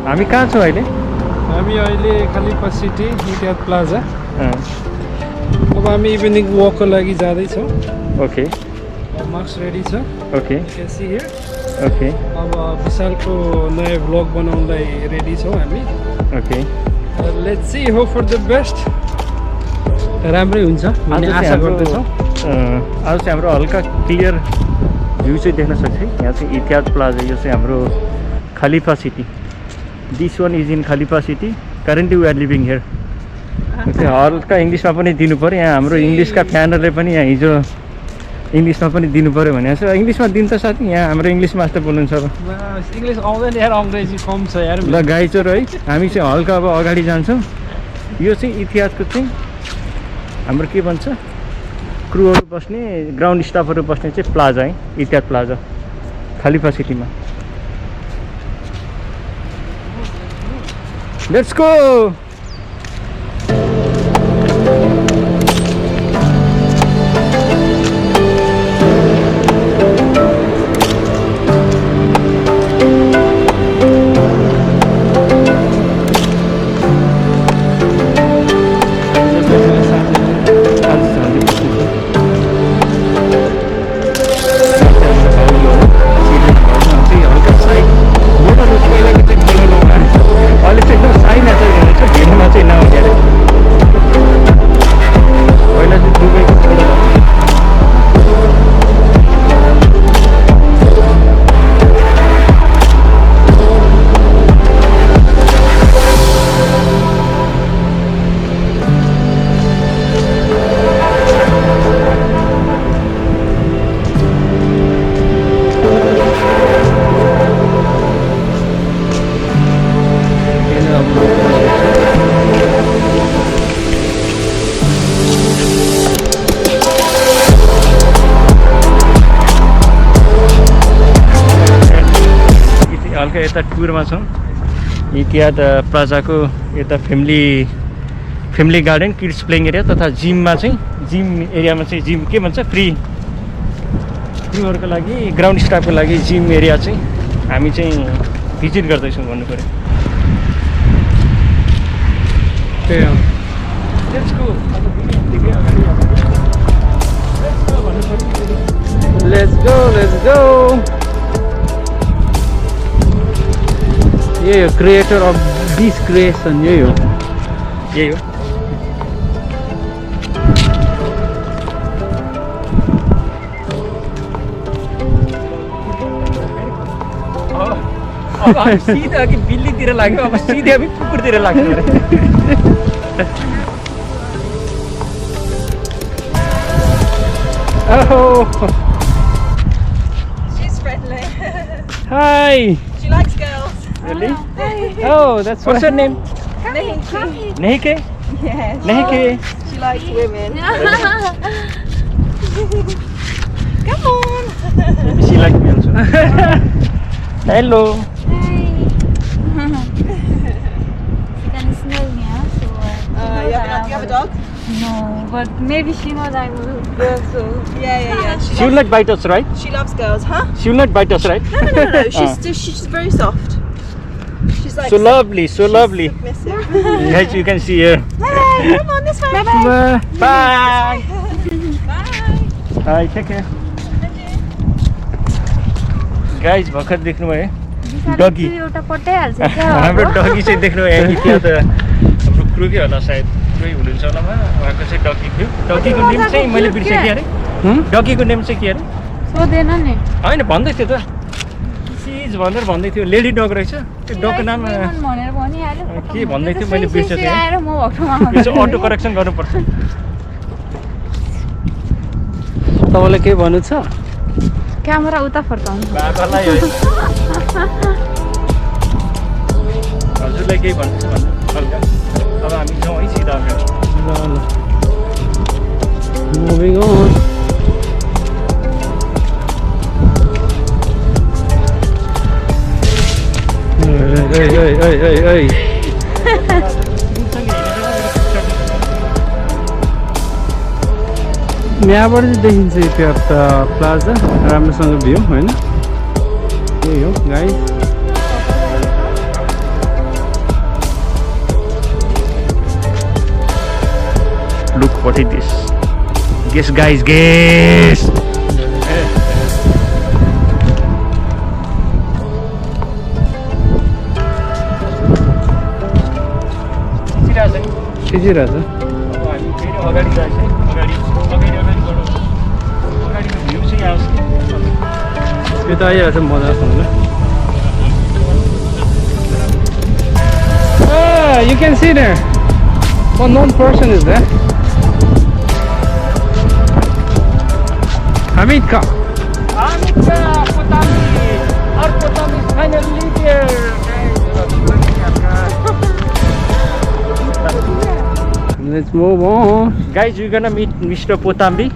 हामी कहाँ छौँ अहिले? हामी अहिले खलीफा सिटी इतिहाद प्लाजा। अब हामी इभिनिङ वकको लागि जाँदैछौँ। ओके, मार्क्स रेडी छ। Okay, okay. अब विशालको नयाँ भ्लग बनाउनलाई रेडी छौँ हामी। Okay, let's see, hope for the best. राम्रै हुन्छ भन्ने आशा गर्दैछौँ। आज चाहिँ हाम्रो हल्का क्लियर भ्यू चाहिँ देख्न सक्छ। यहाँ चाहिँ इतिहाद प्लाजा, यो चाहिँ हाम्रो Khalifa city. This one is in Khalifa city. Currently we are living here. हल्का इङ्ग्लिसमा पनि दिनु पऱ्यो, यहाँ हाम्रो इङ्ग्लिसका फ्यानहरूले पनि यहाँ हिजो इङ्ग्लिसमा पनि दिनु पऱ्यो भने छ। इङ्ग्लिसमा दिन्छ साथी, यहाँ हाम्रो इङ्ग्लिस मास्टर बोल्नुहुन्छ। अब इङ्ग्लिस आउँदैन यार, अङ्ग्रेजी कम छ यार। ल गाइचोर है, हामी चाहिँ हल्का अब अगाडि जान्छौँ। यो चाहिँ इतिहादको चाहिँ हाम्रो के भन्छ, क्रुहरू बस्ने, ग्राउन्ड स्टाफहरू बस्ने चाहिँ प्लाजा है, इतिहाद प्लाजा खलीफा सिटीमा। Let's go. यता टुरमा छौँ इतिहाद प्लाजाको। यता family garden, kids playing area तथा जिममा चाहिँ, जिम एरियामा चाहिँ जिम के भन्छ, क्रुहरूको लागि, ग्राउन्ड स्टाफको लागि जिम एरिया चाहिँ हामी चाहिँ भिजिट गर्दैछौँ भन्नु पऱ्यो। Let's go. यही हो क्रिएटर अफ दिस क्रिएसन, यही हो। अब सिधा अघि बिल्लीतिर लाग्यो, अब सिधै हामी कुकुरतिर लाग्यो। She's friendly. Hi. She likes girls. Really? Oh, what's your name? 𝐾𝐥𝐬? Yes. 𝐾𝐥𝐬. She likes women. Come on. Maybe she likes me also. Hello. Hi. She can smell me, huh? So You have a dog? no, but maybe she knows I'm a girl, so Yeah. She will not bite us, right? She loves girls, huh? She will not bite us, right? No. She's very soft. She's like So lovely, so lovely. submissive. Guys, you can see here. Hey, come on this way. Bye. Bye. Hi, take care. Guys, भर्खर देख्नुभयो डगी, एउटा पटाइहाल्छ क्या हाम्रो डगी चाहिँ देख्नुभयो। इतिहाद हाम्रो क्रुकै होला सायद, क्रुकै हुनुहुन्छ होला। उहाँको चाहिँ डगी थियो। डगीको नेम चाहिँ मैले बिर्सेँ अरे। डगीको नेम चाहिँ के अरे? सोधेन नि होइन, भन्दै थियो त, सिज भनेर भन्दै थियो। लेडी डग रहेछ त्यो डगको नाम। भनेर भनिहाल्यो के भन्दै थियो मैले बिर्सेँ। आएर म भक्तमा यो चाहिँ अटो करेक्सन गर्नुपर्छ। तपाईँलाई के भन्नु छ? क्यामेरा उता फर्काउनु बाबालाई हजुरलाई केही भन्दैछ भन्नु हल्का। अब हामी जाउँ है सिधा अगाडि। Moving on. Hey. यहाँबाट चाहिँ देखिन्छ इतिहाद प्लाजा, राम्रोसँग भ्यू होइन। यही हो guys. look what it is. Guess guys, guess. खिचिरहेछ अगाडि जान्छ अगाडि अगाडि अगाडि बढाउँछ अगाडिको भ्यू चाहिँ आउँछ यो त आइरहेछ मजासँग you can see there one known person is there. Hameed ka Hameed ka Potami our Potami is finally here. Let's move on. Guys, we're gonna meet Mr. Potambi.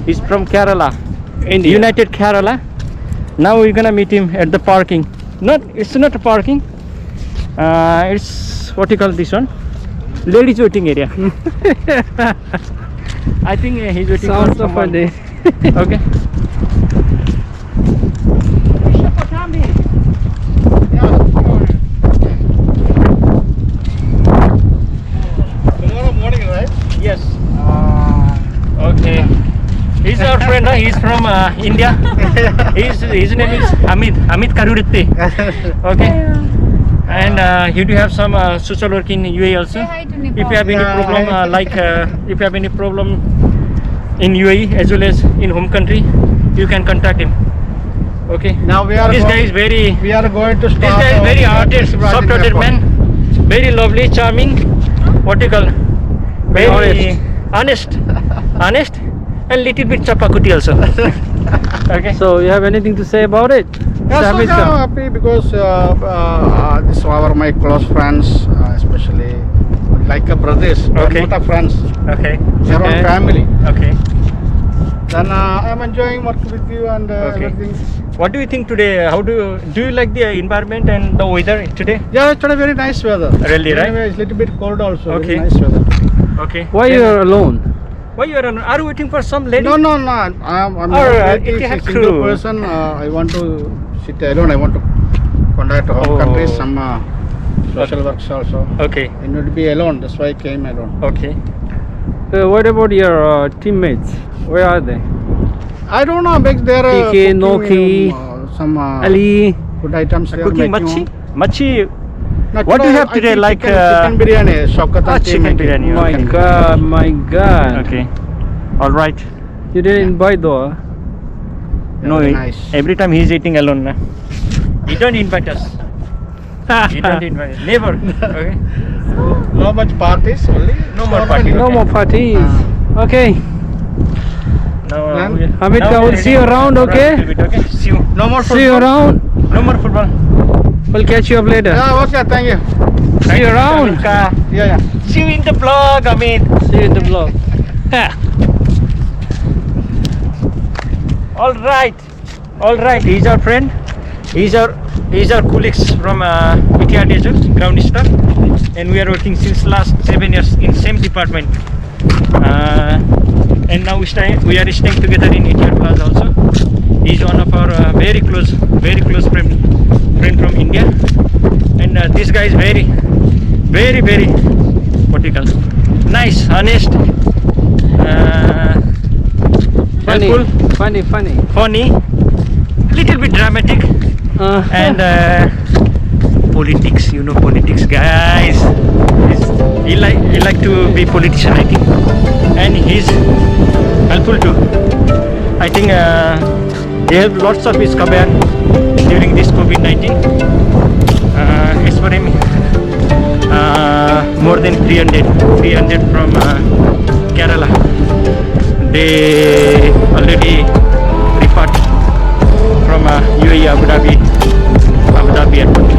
He's from Kerala, India. United Kerala. Now we're gonna meet him at the parking. It's not a parking. It's what you call this one? Ladies waiting area. I think he's waiting Sounds for of a someone. day. Okay. Mr. Potambi. Tomorrow morning, right? Yes. Okay. He's our friend. He's from India. His name is Hameed Karuditte. Okay. And you do have some social work in UAE also. Say hi to Nepal. If you have any problem, if you have any problem in UAE as well as in home country, you can contact him. Okay. Now we are This guy is very. we are going to start. This guy is very artist, Project soft-hearted Airport. man. Very lovely, charming. What do you call? Very honest, and little bit chapakuti also. Okay. So you have anything to say about it? Yeah, so Hameed now ka? happy because this are my close friends, especially like a brothers. We are Okay. not a friends. Okay. We are Okay. on family. Okay. Then I'm enjoying working with you and Okay. everything. What do you think today? How do you like the environment and the weather today? Yeah, it's a very nice weather. Really, right? Anyway, it's a little bit cold also. Okay. Very nice weather. Okay. Why Then- you are alone? Why you are you waiting for some lady? No. I'm Or, not waiting. Etihad It's a single crew. person. I want to sit alone. I want to contact home Oh. countries, some social works also. Okay. I need to be alone. That's why I came alone. Okay. What about your teammates? Where are they? I don't know. Because they're TK, cooking, Noki, some Ali. food items. They are Cooking making machi. home. No, What do you today have I today? think Like chicken biryani. Shaukat and team chicken making. biryani. My Okay. God, my God. Okay. All right. You didn't invite though. No, Very nice. every time he's eating alone. Na. He don't invite us. He don't invite us. Never. Okay. Not much parties only. No more Short party. and- No Okay. more parties. Okay. Now, Then, Hameed, now I will we're see you ready around, for okay? a little bit, okay? See you. No more See you football? around. No more football. We'll catch you up later. Yeah, okay, thank you. See you around. Yeah. See you in the vlog, Hameed. See you in the vlog. All right. He's our friend. He's our colleagues from Etihad ground staff, and we are working since last 7 years in same department. And now we are staying together in Etihad Plaza also. He's one of our very close friend from India, and this guy is very what do you call, nice, honest, helpful, funny, little bit dramatic, and politics. You know politics, guys. He like to be politician, I think, and he's helpful too. I think they have lots of his command during this COVID-19. As for him, more than 300 from Kerala. They already depart from UAE Abu Dhabi airport.